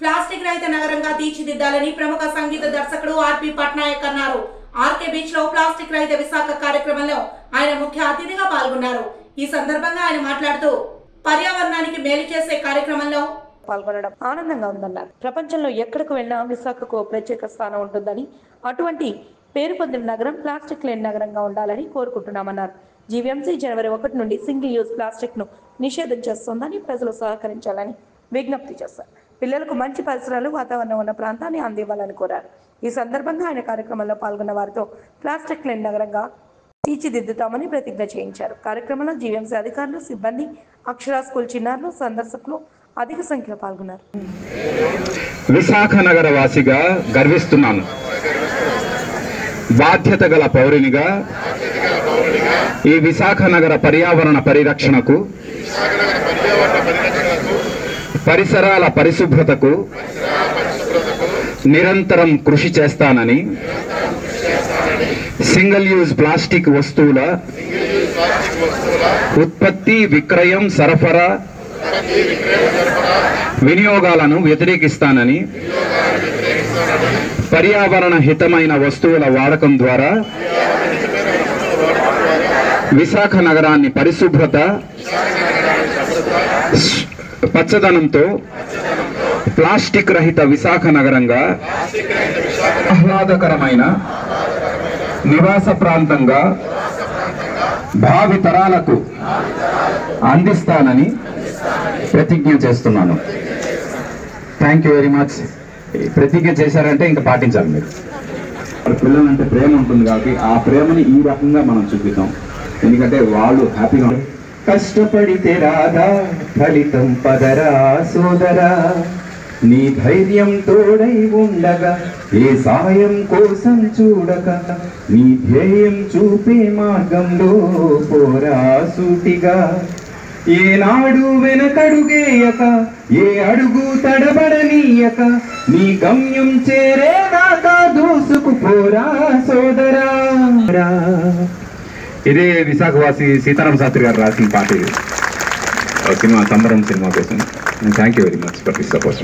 Plastic రహిత నగరంగా తీర్చిదిద్దాలని ప్రముఖ సంగీత దర్శకుడు ఆర్పి పట్నాయక్ అన్నారు. ఆర్కే బీచ్ లో ప్లాస్టిక్ రహిత విశాఖ కార్యక్రమంలో ఆయన ముఖ్య అతిథిగా పాల్గొన్నారు. ఈ సందర్భంగా ఆయన మాట్లాడుతూ పర్యావరణానికి మేలు చేసే కార్యక్రమంలో పాల్గొనడం ఆనందంగా ఉందన్నారు. ప్రపంచంలో ఎక్కడికి వెళ్ళినా విశాఖకు ప్రత్యేక స్థానం ఉంటుందని, అటువంటి పేరు పొందిన నగరం ప్లాస్టిక్ లేని నగరంగా ఉండాలని కోరుకుంటున్నామన్నారు. జీవీఎంసీ జనవరి 1 నుండి సింగిల్ యూజ్ ప్లాస్టిక్ ను నిషేధం చేస్తోందని ప్రజలు సహకరించాలని విజ్ఞప్తి చేశారు. పిల్లలకు మంచి పరిసరాలు, వాతావరణం ఉన్న ప్రాంతాన్ని అందివ్వాలని కోరారు. ఈ సందర్భంగా ఆయన కార్యక్రమంలో పాల్గొన్న వారితో ప్లాస్టిక్ లేని నగరంగా తీర్చిదిద్దుతామని ప్రతిజ్ఞ చేయించారు. కార్యక్రమంలో జీవీఎంసీ అధికారులు, సిబ్బంది, అక్షర స్కూల్ చిన్నారులు, సందర్శకులు అధిక సంఖ్యలో పాల్గొన్నారు. విశాఖ నగర వాసిగా గర్విస్తున్నాను. బాధ్యత గల పౌరునిగా ఈ విశాఖ నగర పర్యావరణ పరిరక్షణకు, పరిసరాల పరిశుభ్రతకు నిరంతరం కృషి చేస్తానని, సింగిల్ యూజ్ ప్లాస్టిక్ వస్తువుల ఉత్పత్తి, విక్రయం, సరఫరా, వినియోగాలను వ్యతిరేకిస్తానని, పర్యావరణ హితమైన వస్తువుల వాడకం ద్వారా విశాఖ నగరాన్ని పరిశుభ్రత, పచ్చదనంతో ప్లాస్టిక్ రహిత విశాఖ నగరంగా, ఆహ్లాదకరమైన నివాస ప్రాంతంగా భావి తరాలకు అందిస్తానని ప్రతిజ్ఞ చేస్తున్నాను. Thank you very much. ప్రతిజ్ఞ చేశారంటే ఇంకా పాటించాలి. మీరు పిల్లలంటే ప్రేమ ఉంటుంది కాబట్టి ఆ ప్రేమని ఈ రకంగా మనం చూపిద్దాం. ఎందుకంటే వాళ్ళు హ్యాపీగా కష్టపడితే రాదా ఫలితం పదరా సోదరా, నీ ధైర్యం తోడై ఉండగా ఏ సాయం కోసం చూడక, నీ ధ్యేయం చూపే మార్గంలో పోరా సూటిగా, ఏనాడు వెనకడుగేయక ఏ అడుగు తడబడనీయక, నీ గమ్యం చేరేదాకా దూసుకుపోరా సోదరా. ఇదే విశాఖవాసి సీతారాం శాస్త్రి గారు రాసిన పాట. సినిమా సంబరం సినిమా కోసం. Thank you very much for this support.